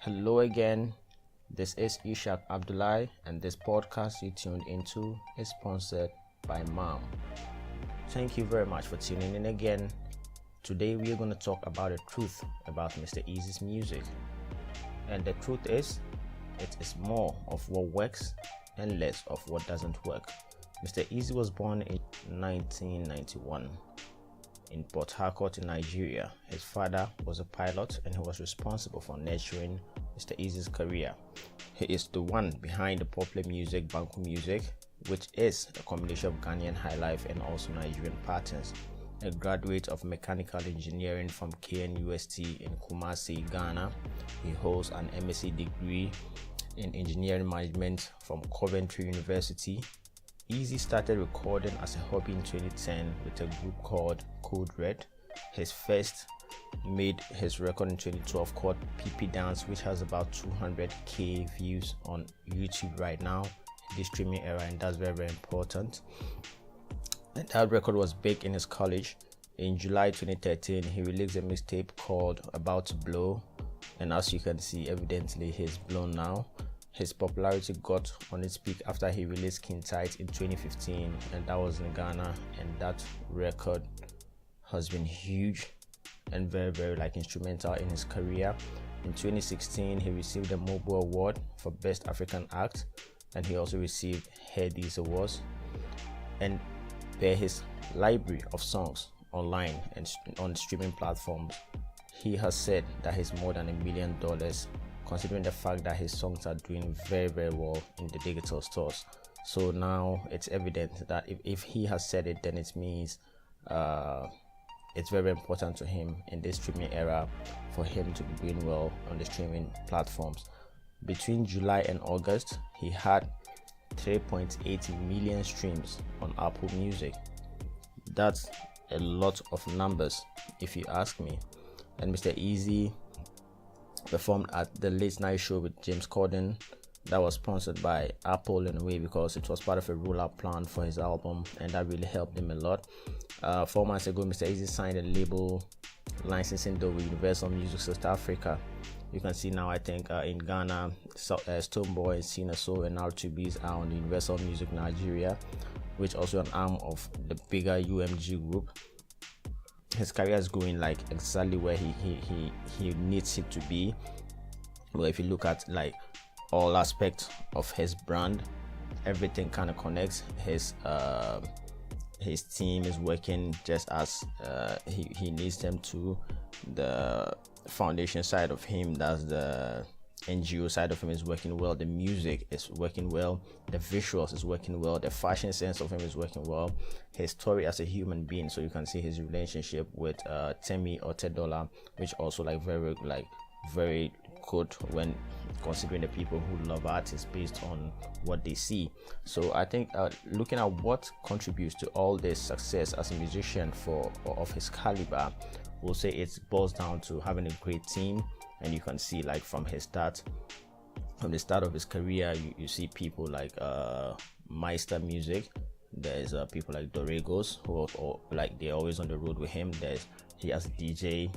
Hello again, this is Ishak Abdullahi, and this podcast you tuned into is sponsored by Mom. Thank you very much for tuning in again. Today we are going to talk about the truth about Mr. Eazi's music. And the truth is, it is more of what works and less of what doesn't work. Mr. Eazi was born in 1991 in Port Harcourt in Nigeria. His father was a pilot and he was responsible for nurturing Mr. Eazi's career. He is the one behind the popular music Banku music, which is a combination of Ghanaian highlife and also Nigerian patterns. A graduate of mechanical engineering from KNUST in Kumasi, Ghana, he holds an MSc degree in engineering management from Coventry University. Eazi started recording as a hobby in 2010 with a group called Code Red. His first made his record in 2012 called PP Dance, which has about 200k views on YouTube right now in this streaming era, and that's very, very important. And that record was big in his college. In July 2013, he released a mixtape called About to Blow, and as you can see, evidently he's blown now. His popularity got on its peak after he released King Tight in 2015, and that was in Ghana, and that record has been huge and very, very instrumental in his career. In 2016, he received the Mobile Award for Best African Act, and he also received Headies Awards. And per his library of songs online and on streaming platforms, he has said that he's more than $1 million, considering the fact that his songs are doing very, very well in the digital stores. So now it's evident that if he has said it, then it means it's very important to him in this streaming era for him to be doing well on the streaming platforms. Between July and August, he had 3.8 million streams on Apple Music. That's a lot of numbers, if you ask me. And Mr. Eazi performed at the late night show with James Corden that was sponsored by Apple in a way, because it was part of a rollout plan for his album, and that really helped him a lot. 4 months ago, Mr. Eazi signed a label licensing deal with Universal Music South Africa. You can see now, I think in Ghana, Stonebwoy, Sina Soul, and R2Bs are on the Universal Music Nigeria, which also an arm of the bigger UMG group. His career is going exactly where he needs it to be. Well, if you look at all aspects of his brand, everything kind of connects. His team is working just as he needs them to. The foundation side of him, that's the NGO side of him, is working well. The music is working well. The visuals is working well. The fashion sense of him is working well. His story as a human being, so you can see his relationship with Temi or Tedola, which also very good when considering the people who love artists based on what they see. So I think looking at what contributes to all this success as a musician of his caliber, we'll say it boils down to having a great team. And you can see from the start of his career, you see people like Meister Music. There's people like Doragos who they're always on the road with him. He has DJ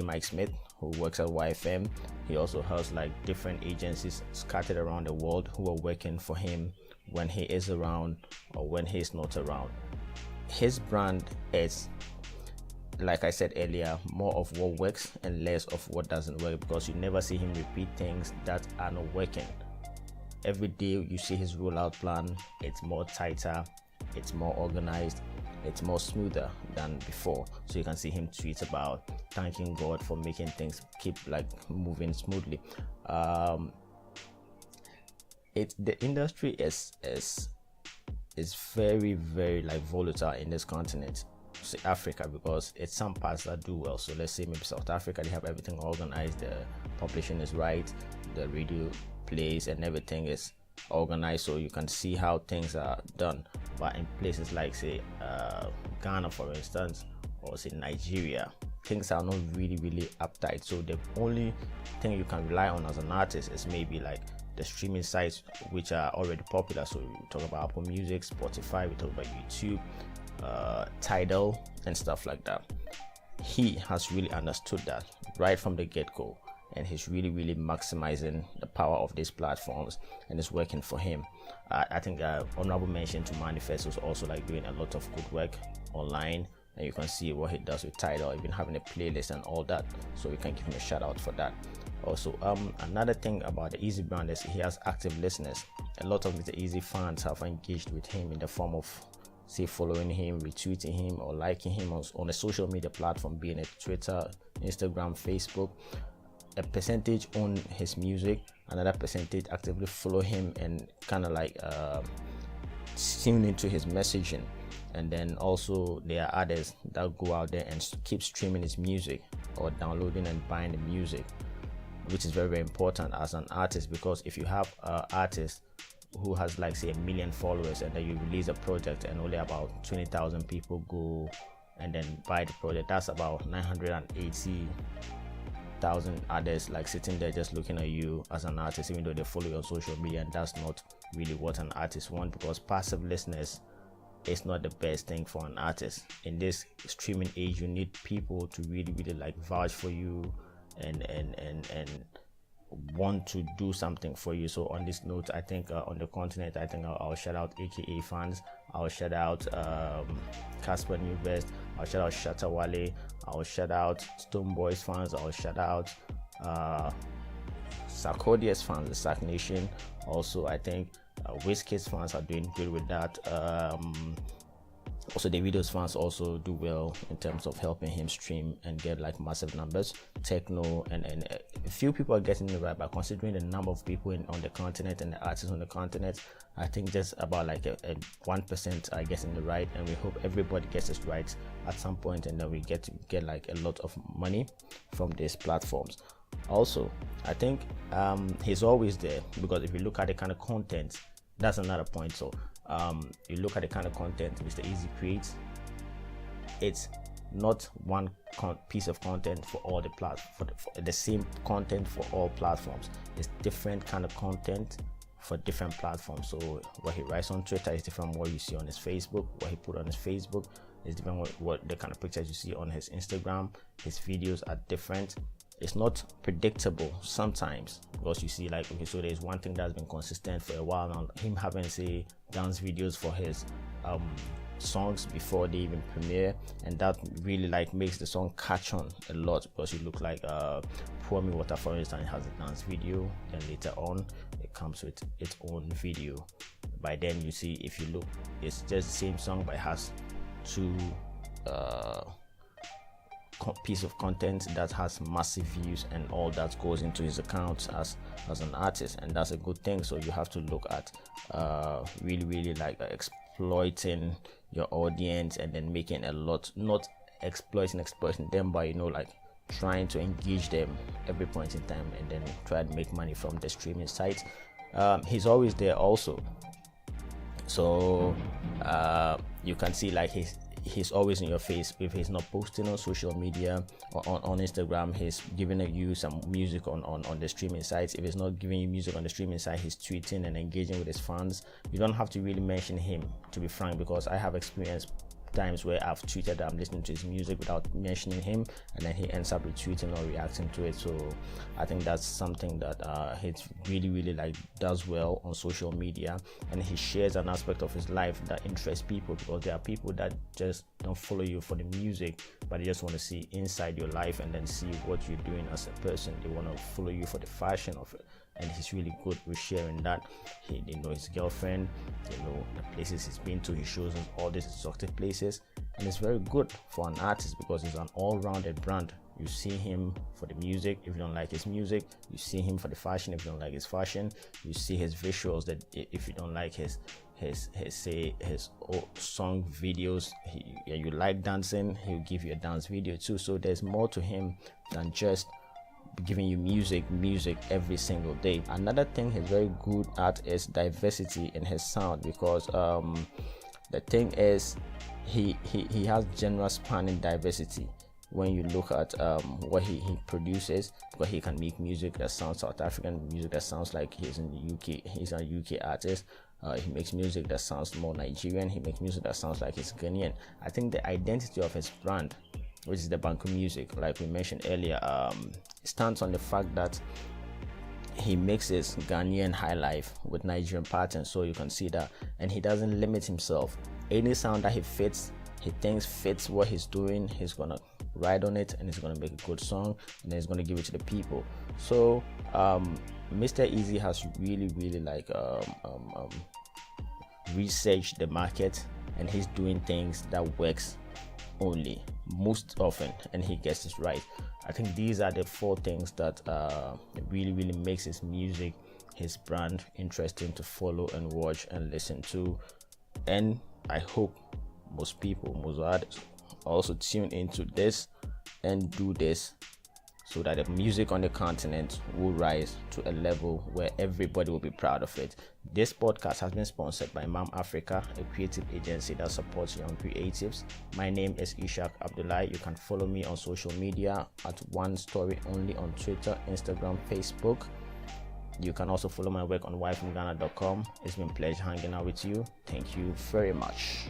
Mike Smith, who works at YFM. He also has different agencies scattered around the world who are working for him when he is around or when he's not around. His brand is, like I said earlier, more of what works and less of what doesn't work, because you never see him repeat things that are not working. Every day you see his rollout plan, it's more tighter, it's more organized, it's more smoother than before. So you can see him tweet about thanking God for making things keep moving smoothly. The industry is very, very volatile in this continent, say Africa, because it's some parts that do well. So let's say maybe South Africa, they have everything organized, the publishing is right, the radio plays and everything is organized, so you can see how things are done. But in places like say Ghana, for instance, or say Nigeria, things are not really, really uptight. So the only thing you can rely on as an artist is maybe the streaming sites, which are already popular. So we talk about Apple Music, Spotify, we talk about YouTube, Tidal and stuff like that. He has really understood that right from the get-go, and he's really maximizing the power of these platforms, and it's working for him. I think honorable mention to Manifest was also like doing a lot of good work online, and you can see what he does with Tidal, even having a playlist and all that, so we can give him a shout out for that. Also, another thing about the Eazi brand is he has active listeners. A lot of the Eazi fans have engaged with him in the form of, say, following him, retweeting him, or liking him on a social media platform, being it Twitter, Instagram, Facebook. A percentage own his music, another percentage actively follow him and kind of like tune into his messaging. And then also there are others that go out there and keep streaming his music or downloading and buying the music, which is very important as an artist, because if you have an artist who has like say 1 million followers, and then you release a project and only about 20,000 people go and then buy the project, that's about 980,000 others like sitting there just looking at you as an artist, even though they follow you on social media. And that's not really what an artist wants, because passive listeners is not the best thing for an artist. In this streaming age, you need people to really like vouch for you and want to do something for you. So on this note, I think on the continent, I think I'll shout out AKA fans, I'll shout out Casper Newvest, I'll shout out Shatta Wale, I'll shout out Stone Boys fans, I'll shout out Sarkodis fans, the Sack Nation. Also, I think Wizkid's fans are doing good with that. Also, the videos fans also do well in terms of helping him stream and get like massive numbers. Techno and a few people are getting it right, but considering the number of people on the continent and the artists on the continent, I think just about like a 1% are getting it right, and we hope everybody gets it right at some point, and then we get like a lot of money from these platforms. Also, I think he's always there, because if you look at the kind of content, that's another point. So you look at the kind of content Mr. Eazi creates, it's not one piece of content for all the platforms, for the same content for all platforms. It's different kind of content for different platforms. So what he writes on Twitter is different from what you see on his Facebook. What he put on his Facebook is different what the kind of pictures you see on his Instagram. His videos are different. It's not predictable sometimes, because you see like, okay, so there's one thing that's been consistent for a while now, him having say dance videos for his songs before they even premiere, and that really like makes the song catch on a lot, because you look like Pour Me Water, for instance, has a dance video, then later on it comes with its own video. By then you see, if you look, it's just the same song, but it has two piece of content that has massive views, and all that goes into his account as an artist, and that's a good thing. So you have to look at really like exploiting your audience, and then making a lot, not exploiting them, but like trying to engage them every point in time, and then try to make money from the streaming sites. He's always there also, so you can see like he's always in your face. If he's not posting on social media or on Instagram, he's giving you some music on the streaming sites. If he's not giving you music on the streaming site, he's tweeting and engaging with his fans. You don't have to really mention him, to be frank, because I have experienced times where I've tweeted that I'm listening to his music without mentioning him, and then he ends up retweeting or reacting to it. So I think that's something that he really like does well on social media, and he shares an aspect of his life that interests people, because there are people that just don't follow you for the music, but they just want to see inside your life and then see what you're doing as a person. They want to follow you for the fashion of it, and he's really good with sharing that. They know his girlfriend, they know the places he's been to, he shows us all these exotic places, and it's very good for an artist because he's an all-rounded brand. You see him for the music. If you don't like his music, you see him for the fashion. If you don't like his fashion, you see his visuals. That if you don't like his song videos, you like dancing, he'll give you a dance video too. So there's more to him than just giving you music every single day. Another thing he's very good at is diversity in his sound, because the thing is he has genre spanning diversity. When you look at what he produces, because he can make music that sounds South African, music that sounds like he's in the UK, he's a UK artist. He makes music that sounds more Nigerian, he makes music that sounds like he's Ghanaian. I think the identity of his brand which is the Banku music, like we mentioned earlier. Stands on the fact that he mixes Ghanaian high life with Nigerian patterns, so you can see that, and he doesn't limit himself. Any sound that he thinks fits what he's doing, he's gonna ride on it, and he's gonna make a good song, and then he's gonna give it to the people. So Mr. Eazi has really like researched the market, and he's doing things that works only most often, and he gets it right. I think these are the 4 things that really makes his music, his brand interesting to follow and watch and listen to. And I hope most artists also tune into this and do this, so that the music on the continent will rise to a level where everybody will be proud of it. This podcast has been sponsored by Mam Africa, a creative agency that supports young creatives. My name is Ishaq Abdullahi. You can follow me on social media at One Story Only on Twitter, Instagram, Facebook. You can also follow my work on wifemghana.com. It's been a pleasure hanging out with you. Thank you very much.